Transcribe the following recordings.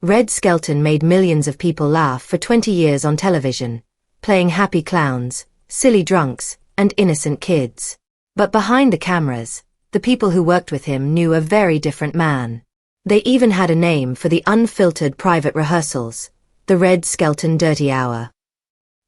Red Skelton made millions of people laugh for 20 years on television, playing happy clowns, silly drunks, and innocent kids. But behind the cameras, the people who worked with him knew a very different man. They even had a name for the unfiltered private rehearsals, the Red Skelton Dirty Hour.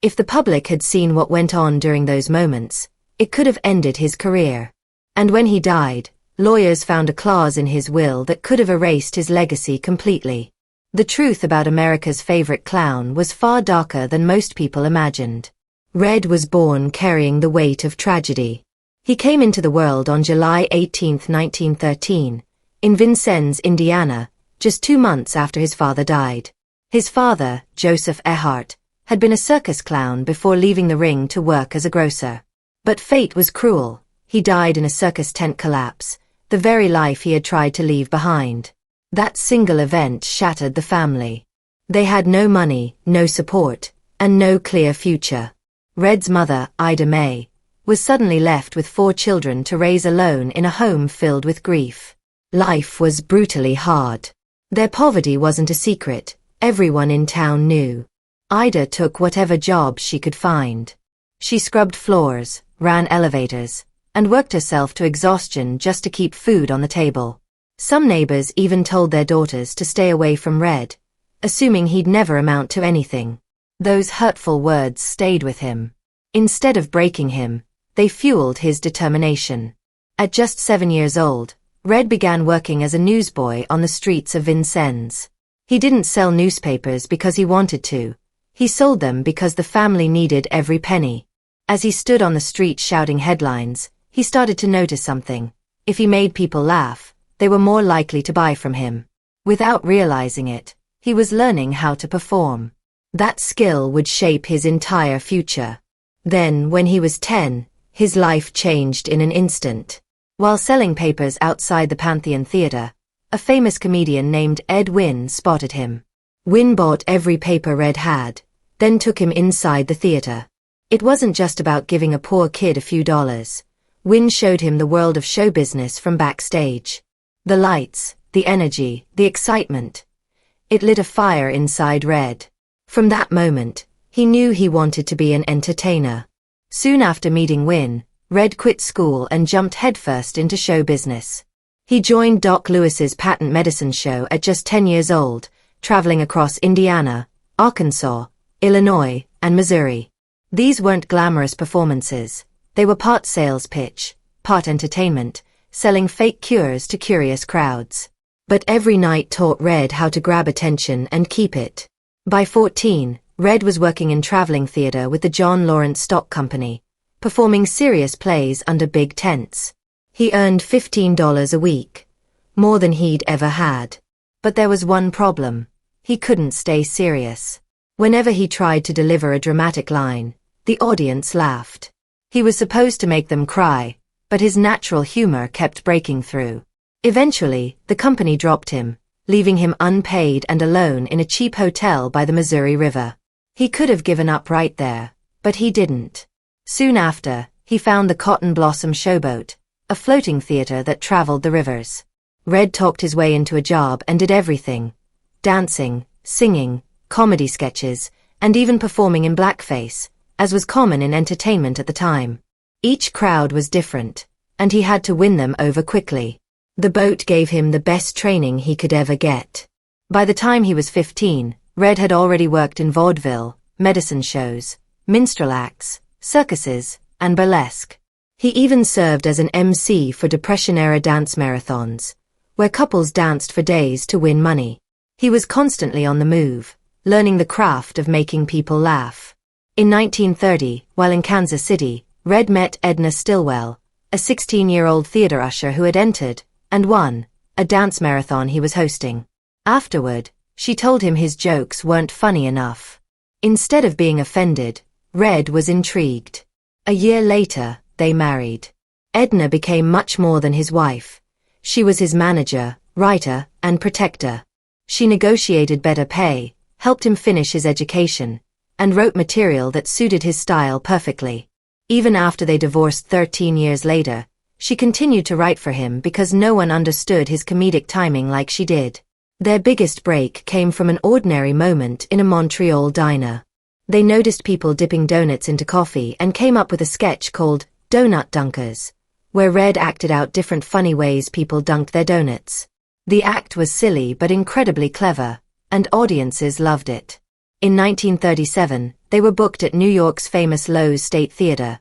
If the public had seen what went on during those moments, it could have ended his career. And when he died, lawyers found a clause in his will that could have erased his legacy completely. The truth about America's favorite clown was far darker than most people imagined. Red was born carrying the weight of tragedy. He came into the world on July 18, 1913, in Vincennes, Indiana, just 2 months after his father died. His father, Joseph Ehart, had been a circus clown before leaving the ring to work as a grocer. But fate was cruel. He died in a circus tent collapse, the very life he had tried to leave behind. That single event shattered the family. They had no money, no support, and no clear future. Red's mother, Ida May, was suddenly left with 4 children to raise alone in a home filled with grief. Life was brutally hard. Their poverty wasn't a secret. Everyone in town knew. Ida took whatever job she could find. She scrubbed floors, ran elevators, and worked herself to exhaustion just to keep food on the table. Some neighbors even told their daughters to stay away from Red, assuming he'd never amount to anything. Those hurtful words stayed with him. Instead of breaking him, they fueled his determination. At just 7 years old, Red began working as a newsboy on the streets of Vincennes. He didn't sell newspapers because he wanted to. He sold them because the family needed every penny. As he stood on the street shouting headlines, he started to notice something. If he made people laugh, they were more likely to buy from him. Without realizing it, he was learning how to perform. That skill would shape his entire future. Then, when he was 10, his life changed in an instant. While selling papers outside the Pantheon Theater, a famous comedian named Ed Wynn spotted him. Wynn bought every paper Red had, then took him inside the theater. It wasn't just about giving a poor kid a few dollars. Wynn showed him the world of show business from backstage. The lights, the energy, the excitement. It lit a fire inside Red. From that moment, he knew he wanted to be an entertainer. Soon after meeting Wynn, Red quit school and jumped headfirst into show business. He joined Doc Lewis's patent medicine show at just 10 years old, traveling across Indiana, Arkansas, Illinois, and Missouri. These weren't glamorous performances. They were part sales pitch, part entertainment, selling fake cures to curious crowds. But every night taught Red how to grab attention and keep it. By 14, Red was working in traveling theater with the John Lawrence Stock Company, performing serious plays under big tents. He earned $15 a week, more than he'd ever had. But there was one problem. He couldn't stay serious. Whenever he tried to deliver a dramatic line, the audience laughed. He was supposed to make them cry, but his natural humor kept breaking through. Eventually, the company dropped him, leaving him unpaid and alone in a cheap hotel by the Missouri River. He could have given up right there, but he didn't. Soon after, he found the Cotton Blossom Showboat, a floating theater that traveled the rivers. Red talked his way into a job and did everything: dancing, singing, comedy sketches, and even performing in blackface, as was common in entertainment at the time. Each crowd was different, and he had to win them over quickly. The boat gave him the best training he could ever get. By the time he was 15, Red had already worked in vaudeville, medicine shows, minstrel acts, circuses, and burlesque. He even served as an MC for Depression-era dance marathons, where couples danced for days to win money. He was constantly on the move, learning the craft of making people laugh. In 1930, while in Kansas City, Red met Edna Stillwell, a 16-year-old theater usher who had entered, and won, a dance marathon he was hosting. Afterward, she told him his jokes weren't funny enough. Instead of being offended, Red was intrigued. A year later, they married. Edna became much more than his wife. She was his manager, writer, and protector. She negotiated better pay, helped him finish his education, and wrote material that suited his style perfectly. Even after they divorced 13 years later, she continued to write for him because no one understood his comedic timing like she did. Their biggest break came from an ordinary moment in a Montreal diner. They noticed people dipping donuts into coffee and came up with a sketch called Donut Dunkers, where Red acted out different funny ways people dunked their donuts. The act was silly but incredibly clever, and audiences loved it. In 1937, they were booked at New York's famous Loew's State Theater,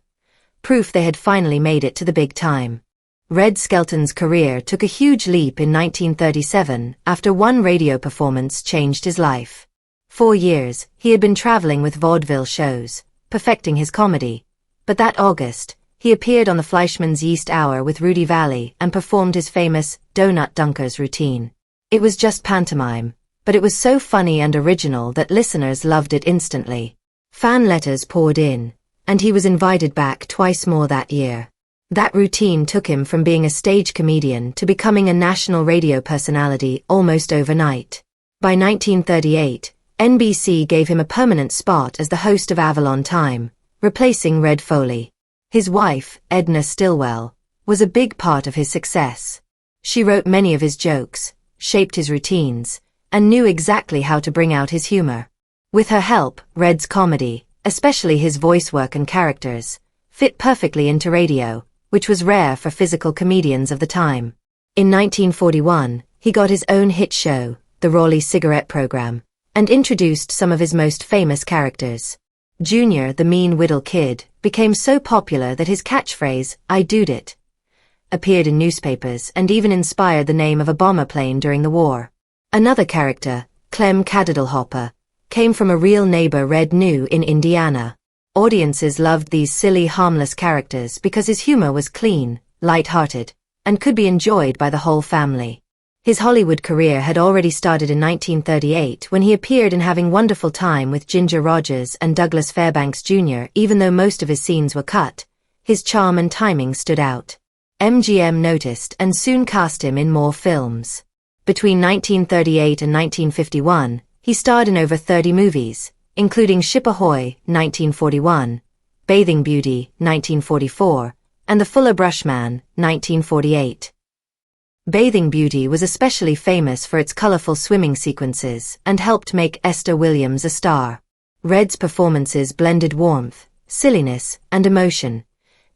proof they had finally made it to the big time. Red Skelton's career took a huge leap in 1937 after one radio performance changed his life. 4 years, he had been traveling with vaudeville shows, perfecting his comedy. But that August, he appeared on the Fleischmann's Yeast Hour with Rudy Vallee and performed his famous Donut Dunkers routine. It was just pantomime, but it was so funny and original that listeners loved it instantly. Fan letters poured in, and he was invited back twice more that year. That routine took him from being a stage comedian to becoming a national radio personality almost overnight. By 1938, NBC gave him a permanent spot as the host of Avalon Time, replacing Red Foley. His wife, Edna Stillwell, was a big part of his success. She wrote many of his jokes, shaped his routines, and knew exactly how to bring out his humor. With her help, Red's comedy, especially his voice work and characters, fit perfectly into radio, which was rare for physical comedians of the time. In 1941, he got his own hit show, The Raleigh Cigarette Program, and introduced some of his most famous characters. Junior, the mean Whittle Kid, became so popular that his catchphrase, "I doed it," appeared in newspapers and even inspired the name of a bomber plane during the war. Another character, Clem Caddiddlehopper, came from a real neighbor Red knew in Indiana. Audiences loved these silly, harmless characters because his humor was clean, light-hearted, and could be enjoyed by the whole family. His Hollywood career had already started in 1938 when he appeared in Having Wonderful Time with Ginger Rogers and Douglas Fairbanks Jr. Even though most of his scenes were cut, his charm and timing stood out. MGM noticed and soon cast him in more films. Between 1938 and 1951, he starred in over 30 movies, including Ship Ahoy, 1941, Bathing Beauty, 1944, and The Fuller Brush Man, 1948. Bathing Beauty was especially famous for its colorful swimming sequences and helped make Esther Williams a star. Red's performances blended warmth, silliness, and emotion,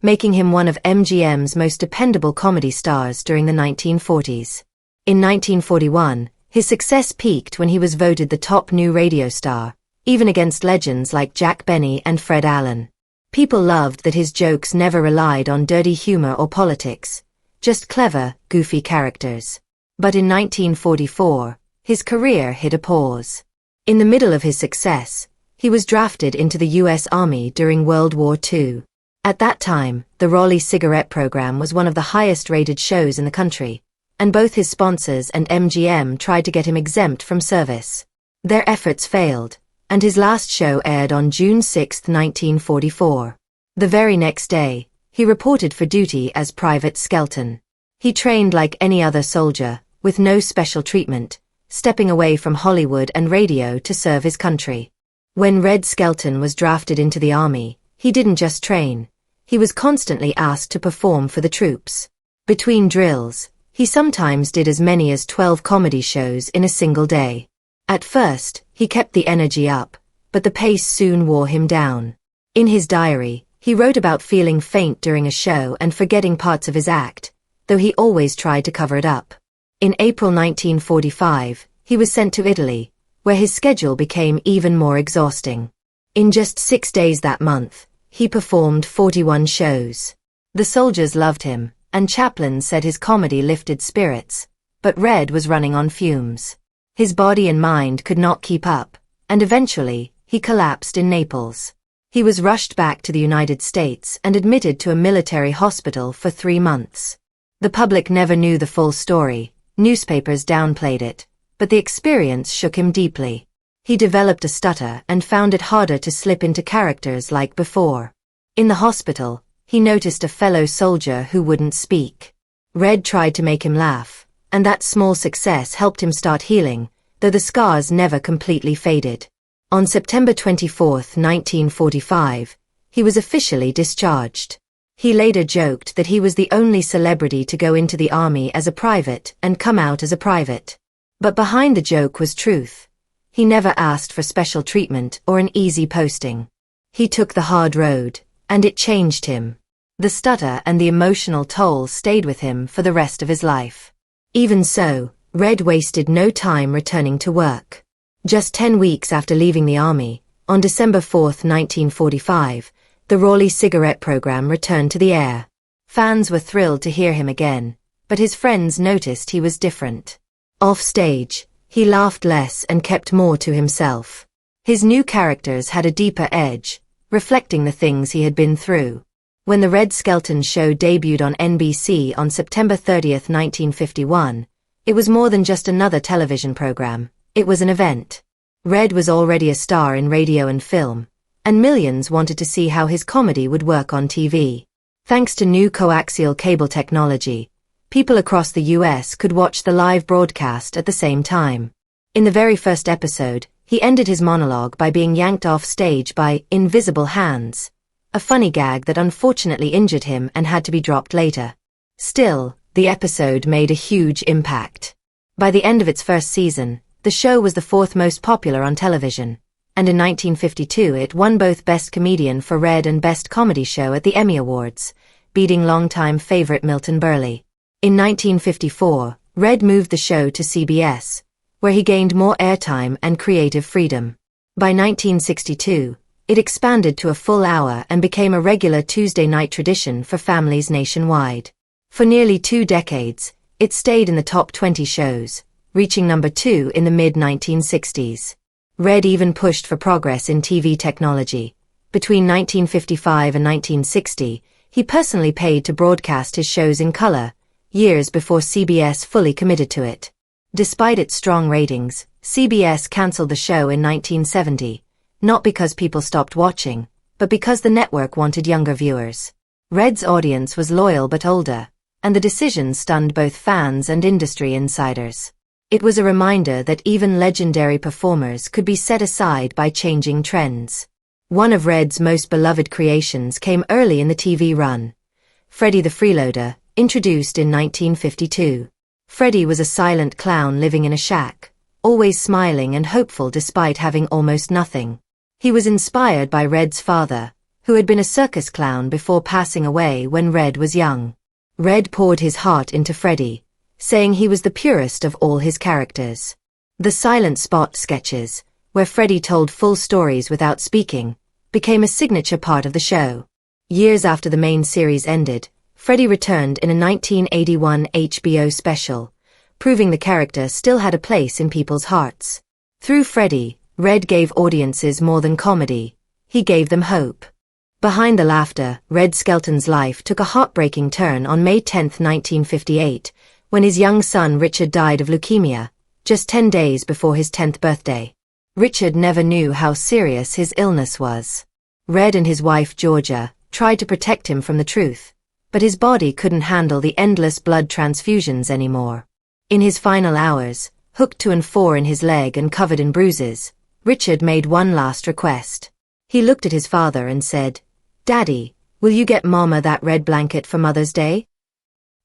making him one of MGM's most dependable comedy stars during the 1940s. In 1941, his success peaked when he was voted the top new radio star, even against legends like Jack Benny and Fred Allen. People loved that his jokes never relied on dirty humor or politics, just clever, goofy characters. But in 1944, his career hit a pause. In the middle of his success, he was drafted into the U.S. Army during World War II. At that time, the Raleigh Cigarette Program was one of the highest-rated shows in the country, and both his sponsors and MGM tried to get him exempt from service. Their efforts failed, and his last show aired on June 6, 1944. The very next day, he reported for duty as Private Skelton. He trained like any other soldier, with no special treatment, stepping away from Hollywood and radio to serve his country. When Red Skelton was drafted into the Army, he didn't just train. He was constantly asked to perform for the troops. Between drills, he sometimes did as many as 12 comedy shows in a single day. At first, he kept the energy up, but the pace soon wore him down. In his diary, he wrote about feeling faint during a show and forgetting parts of his act, though he always tried to cover it up. In April 1945, he was sent to Italy, where his schedule became even more exhausting. In just 6 days that month, he performed 41 shows. The soldiers loved him, and chaplains said his comedy lifted spirits, but Red was running on fumes. His body and mind could not keep up, and eventually, he collapsed in Naples. He was rushed back to the United States and admitted to a military hospital for 3 months. The public never knew the full story, newspapers downplayed it, but the experience shook him deeply. He developed a stutter and found it harder to slip into characters like before. In the hospital, he noticed a fellow soldier who wouldn't speak. Red tried to make him laugh, and that small success helped him start healing, though the scars never completely faded. On September 24, 1945, he was officially discharged. He later joked that he was the only celebrity to go into the Army as a private and come out as a private. But behind the joke was truth. He never asked for special treatment or an easy posting. He took the hard road, and it changed him. The stutter and the emotional toll stayed with him for the rest of his life. Even so, Red wasted no time returning to work. Just 10 weeks after leaving the army, on December 4, 1945, the Raleigh cigarette program returned to the air. Fans were thrilled to hear him again, but his friends noticed he was different. Off stage, he laughed less and kept more to himself. His new characters had a deeper edge, reflecting the things he had been through. When the Red Skelton show debuted on NBC on September 30, 1951, it was more than just another television program, it was an event. Red was already a star in radio and film, and millions wanted to see how his comedy would work on TV. Thanks to new coaxial cable technology, people across the US could watch the live broadcast at the same time. In the very first episode, he ended his monologue by being yanked off stage by invisible hands, a funny gag that unfortunately injured him and had to be dropped later. Still, the episode made a huge impact. By the end of its first season, the show was the fourth most popular on television, and in 1952 it won both Best Comedian for Red and Best Comedy Show at the Emmy Awards, beating longtime favorite Milton Berle. In 1954, Red moved the show to CBS, where he gained more airtime and creative freedom. By 1962, it expanded to a full hour and became a regular Tuesday night tradition for families nationwide. For nearly 2 decades, it stayed in the top 20 shows, reaching number 2 in the mid-1960s. Red even pushed for progress in TV technology. Between 1955 and 1960, he personally paid to broadcast his shows in color, years before CBS fully committed to it. Despite its strong ratings, CBS canceled the show in 1970, not because people stopped watching, but because the network wanted younger viewers. Red's audience was loyal but older, and the decision stunned both fans and industry insiders. It was a reminder that even legendary performers could be set aside by changing trends. One of Red's most beloved creations came early in the TV run. Freddie the Freeloader, introduced in 1952. Freddie was a silent clown living in a shack, always smiling and hopeful despite having almost nothing. He was inspired by Red's father, who had been a circus clown before passing away when Red was young. Red poured his heart into Freddie, saying he was the purest of all his characters. The silent spot sketches, where Freddie told full stories without speaking, became a signature part of the show. Years after the main series ended, Freddie returned in a 1981 HBO special, proving the character still had a place in people's hearts. Through Freddie, Red gave audiences more than comedy, he gave them hope. Behind the laughter, Red Skelton's life took a heartbreaking turn on May 10, 1958, when his young son Richard died of leukemia, just 10 days before his 10th birthday. Richard never knew how serious his illness was. Red and his wife Georgia tried to protect him from the truth, but his body couldn't handle the endless blood transfusions anymore. In his final hours, hooked to an 4 in his leg and covered in bruises, Richard made one last request. He looked at his father and said, "Daddy, will you get Mama that red blanket for Mother's Day?"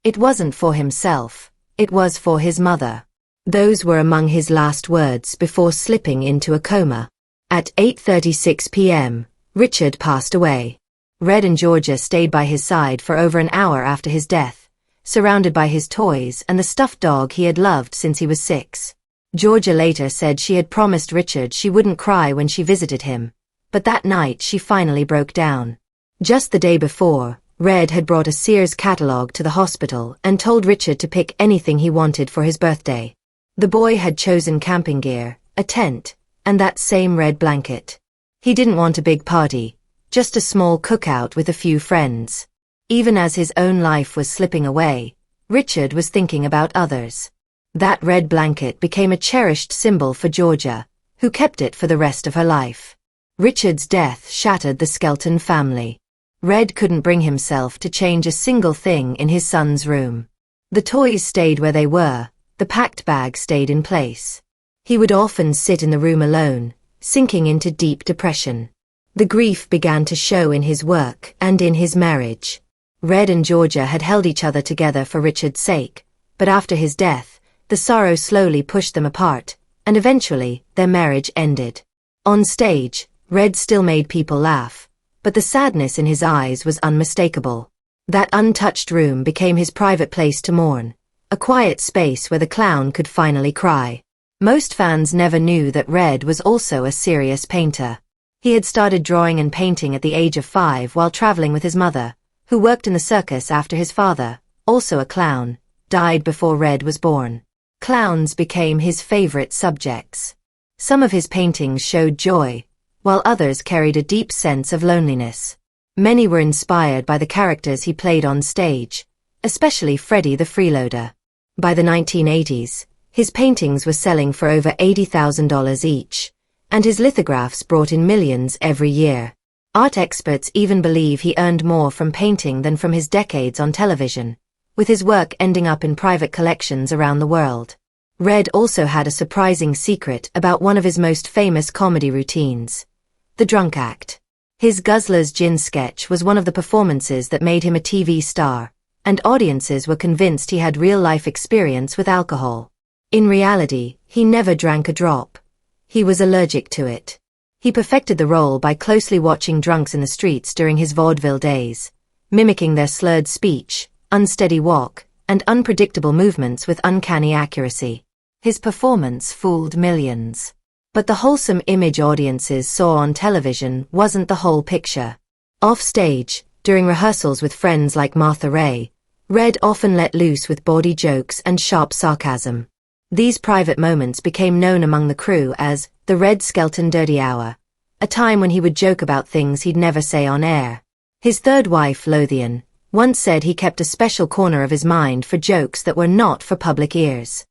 It wasn't for himself, it was for his mother. Those were among his last words before slipping into a coma. At 8:36 p.m., Richard passed away. Red and Georgia stayed by his side for over an hour after his death, surrounded by his toys and the stuffed dog he had loved since he was 6. Georgia later said she had promised Richard she wouldn't cry when she visited him, but that night she finally broke down. Just the day before, Red had brought a Sears catalog to the hospital and told Richard to pick anything he wanted for his birthday. The boy had chosen camping gear, a tent, and that same red blanket. He didn't want a big party, just a small cookout with a few friends. Even as his own life was slipping away, Richard was thinking about others. That red blanket became a cherished symbol for Georgia, who kept it for the rest of her life. Richard's death shattered the Skelton family. Red couldn't bring himself to change a single thing in his son's room. The toys stayed where they were, the packed bag stayed in place. He would often sit in the room alone, sinking into deep depression. The grief began to show in his work and in his marriage. Red and Georgia had held each other together for Richard's sake, but after his death, the sorrow slowly pushed them apart, and eventually, their marriage ended. On stage, Red still made people laugh, but the sadness in his eyes was unmistakable. That untouched room became his private place to mourn, a quiet space where the clown could finally cry. Most fans never knew that Red was also a serious painter. He had started drawing and painting at the age of 5 while traveling with his mother, who worked in the circus after his father, also a clown, died before Red was born. Clowns became his favorite subjects. Some of his paintings showed joy, while others carried a deep sense of loneliness. Many were inspired by the characters he played on stage, especially Freddy the Freeloader. By the 1980s, his paintings were selling for over $80,000 each, and his lithographs brought in millions every year. Art experts even believe he earned more from painting than from his decades on television, with his work ending up in private collections around the world. Red also had a surprising secret about one of his most famous comedy routines: the drunk act. His Guzzler's Gin sketch was one of the performances that made him a TV star, and audiences were convinced he had real-life experience with alcohol. In reality, he never drank a drop. He was allergic to it. He perfected the role by closely watching drunks in the streets during his vaudeville days, mimicking their slurred speech, unsteady walk, and unpredictable movements with uncanny accuracy. His performance fooled millions. But the wholesome image audiences saw on television wasn't the whole picture. Off stage, during rehearsals with friends like Martha Raye, Red often let loose with bawdy jokes and sharp sarcasm. These private moments became known among the crew as the Red Skelton Dirty Hour, a time when he would joke about things he'd never say on air. His third wife, Lothian, once said he kept a special corner of his mind for jokes that were not for public ears.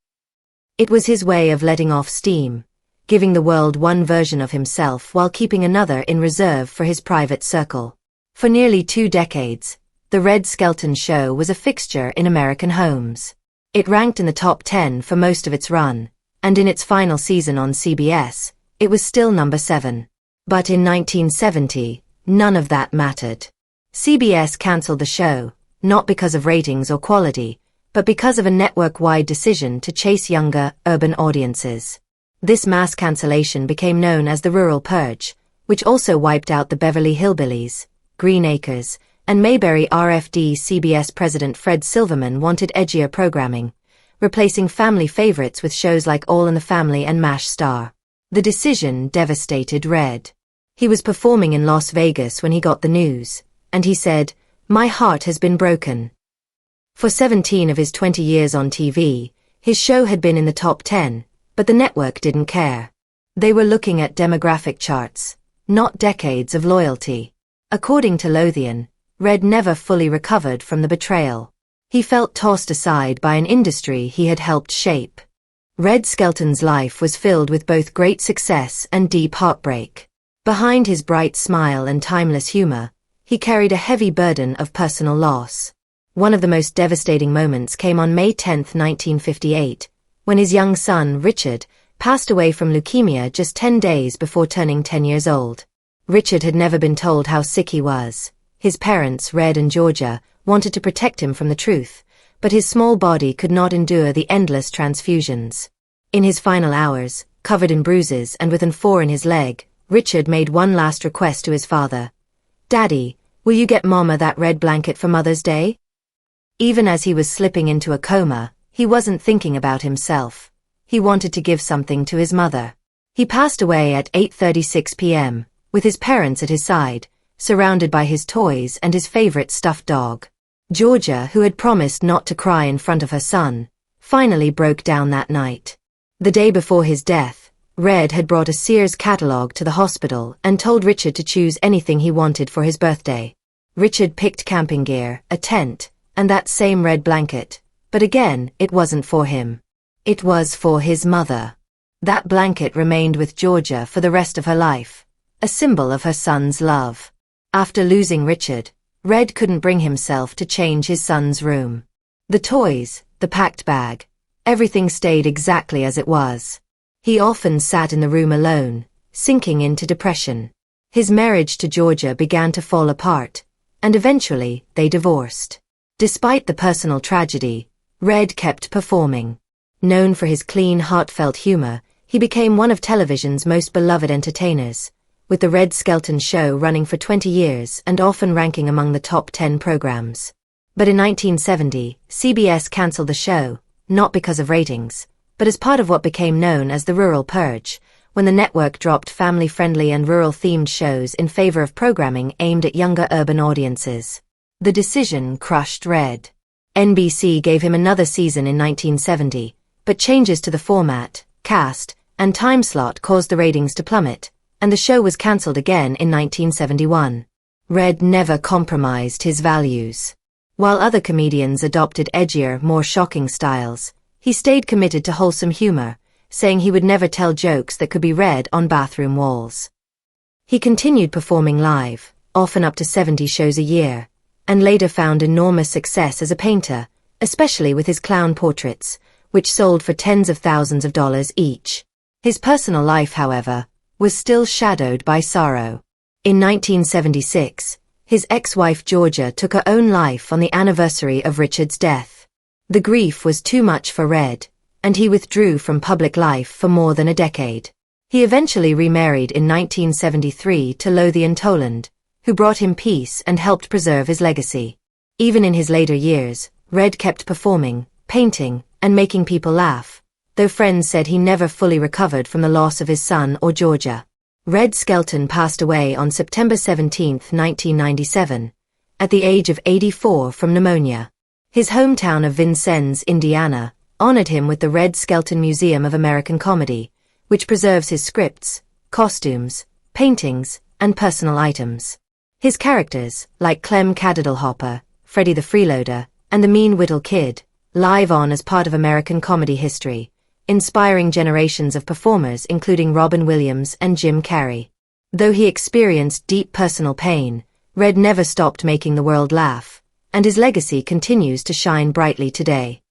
It was his way of letting off steam, giving the world one version of himself while keeping another in reserve for his private circle. For nearly 2 decades, The Red Skelton Show was a fixture in American homes. It ranked in the top 10 for most of its run, and in its final season on CBS, it was still number 7. But in 1970, none of that mattered. CBS cancelled the show, not because of ratings or quality, but because of a network-wide decision to chase younger, urban audiences. This mass cancellation became known as the Rural Purge, which also wiped out the Beverly Hillbillies, Green Acres, and Mayberry RFD. CBS president Fred Silverman wanted edgier programming, replacing family favorites with shows like All in the Family and MASH Star. The decision devastated Red. He was performing in Las Vegas when he got the news, and he said, "My heart has been broken." For 17 of his 20 years on TV, his show had been in the top 10, but the network didn't care. They were looking at demographic charts, not decades of loyalty. According to Lothian, Red never fully recovered from the betrayal. He felt tossed aside by an industry he had helped shape. Red Skelton's life was filled with both great success and deep heartbreak. Behind his bright smile and timeless humor, he carried a heavy burden of personal loss. One of the most devastating moments came on May 10, 1958, when his young son, Richard, passed away from leukemia just 10 days before turning 10 years old. Richard had never been told how sick he was. His parents, Red and Georgia, wanted to protect him from the truth, but his small body could not endure the endless transfusions. In his final hours, covered in bruises and with an 4 in his leg, Richard made one last request to his father. "Daddy, will you get Mama that red blanket for Mother's Day?" Even as he was slipping into a coma, he wasn't thinking about himself. He wanted to give something to his mother. He passed away at 8:36 p.m., with his parents at his side, surrounded by his toys and his favorite stuffed dog. Georgia, who had promised not to cry in front of her son, finally broke down that night. The day before his death, Red had brought a Sears catalog to the hospital and told Richard to choose anything he wanted for his birthday. Richard picked camping gear, a tent, and that same red blanket, but again, it wasn't for him. It was for his mother. That blanket remained with Georgia for the rest of her life, a symbol of her son's love. After losing Richard, Red couldn't bring himself to change his son's room. The toys, the packed bag, everything stayed exactly as it was. He often sat in the room alone, sinking into depression. His marriage to Georgia began to fall apart, and eventually they divorced. Despite the personal tragedy, Red kept performing. Known for his clean, heartfelt humor, he became one of television's most beloved entertainers, with the Red Skelton show running for 20 years and often ranking among the top 10 programs. But in 1970, CBS canceled the show, not because of ratings, but as part of what became known as the Rural Purge, when the network dropped family-friendly and rural-themed shows in favor of programming aimed at younger urban audiences. The decision crushed Red. NBC gave him another season in 1970, but changes to the format, cast, and time slot caused the ratings to plummet, and the show was cancelled again in 1971. Red never compromised his values. While other comedians adopted edgier, more shocking styles, he stayed committed to wholesome humor, saying he would never tell jokes that could be read on bathroom walls. He continued performing live, often up to 70 shows a year, and later found enormous success as a painter, especially with his clown portraits, which sold for tens of thousands of dollars each. His personal life, however, was still shadowed by sorrow. In 1976, his ex-wife Georgia took her own life on the anniversary of Richard's death. The grief was too much for Red, and he withdrew from public life for more than a decade. He eventually remarried in 1973 to Untold, who brought him peace and helped preserve his legacy. Even in his later years, Red kept performing, painting, and making people laugh, though friends said he never fully recovered from the loss of his son or Georgia. Red Skelton passed away on September 17, 1997, at the age of 84 from pneumonia. His hometown of Vincennes, Indiana, honored him with the Red Skelton Museum of American Comedy, which preserves his scripts, costumes, paintings, and personal items. His characters, like Clem Caddiddlehopper, Freddie the Freeloader, and the Mean Whittle Kid, live on as part of American comedy history, inspiring generations of performers including Robin Williams and Jim Carrey. Though he experienced deep personal pain, Red never stopped making the world laugh, and his legacy continues to shine brightly today.